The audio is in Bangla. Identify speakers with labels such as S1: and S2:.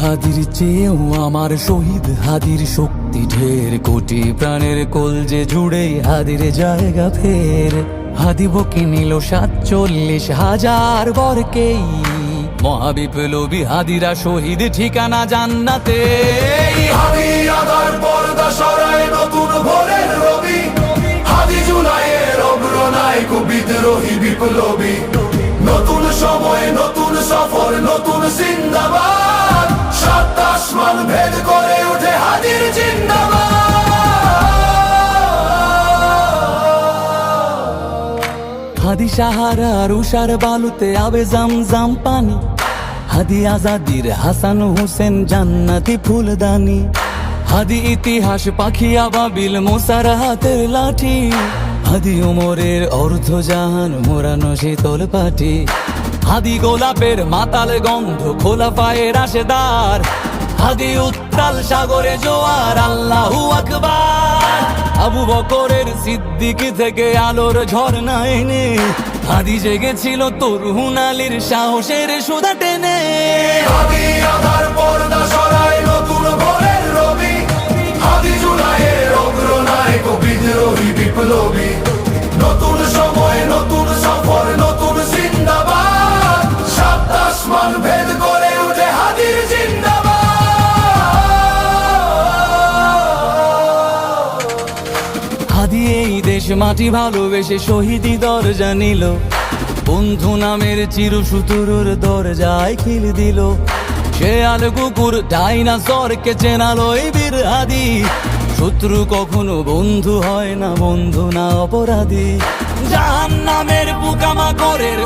S1: হাদির চেয়েও আমার শহীদ হাদির শক্তি ঢের, কোটি প্রাণের কলজে জুড়ে হাদির জায়গা ফের। হাদি বকে নিল ৪৭,০০০ বরকেই, মহাবিপ্লবী হাদিরা শহীদ ঠিকানা জান্নাতে।
S2: হাদি আদার পর্দা সরায় নতুন ভোরের রবি, হাদি জুলাইয়ের অগ্রনায়ক বিদ্রোহী বিপ্লবী। নতুন সময় নতুন সফর নতুন জিন্দাবাদ, ৭ আসমান ভেদ করে উঠে হাদির জিন্দাবাদ।
S1: হাদি সাহারার উষার বালুতে আবে জামজাম পানি, হাদি আজাদির হাসান হোসেন জান্নাতি ফুলদানি। হাদি ইতিহাস পাখি আবাবিল মুসার হাতের লাঠি, হাদি ওমরের অর্ধজাহান মোরানো শীতল পাটি। হাদি গোলাপের মাতাল গন্ধ খোলা পায়ের রাশেদার, হাদি উত্তাল সাগরে জোয়ার আল্লাহু আকবার। আবু বকরের সিদ্দিক থেকে আলোর ঝর্ণা এনে, হাদি জেগেছিল তরুণ আলীর সাহসের সুধা টেনে।
S2: হাদি আদার পর্দা সরায় নতুন ভোরের রবি, হাদি জুলাইয়ের অগ্রনায়ক বিদ্রোহী বিপ্লবী। নতুন সময় নতুন সফর নতুন জিন্দাবাদ, ৭ আসমান ভেদ করে উঠে হাদির জিন্দাবাদ।
S1: হাদি এই দেশ মাটি ভালোবেসে শহীদি দরজা নিল, বন্ধু নামের চিরসুতুরুর দরজায় খিল দিল। সে আল কুকুর ডাইনাসরকে চেনালো এই বীর হাদি, শত্রু কখনো বন্ধু হয় না, বন্ধু না অপরাধী। জাহান্নামের পোকামাকড়ের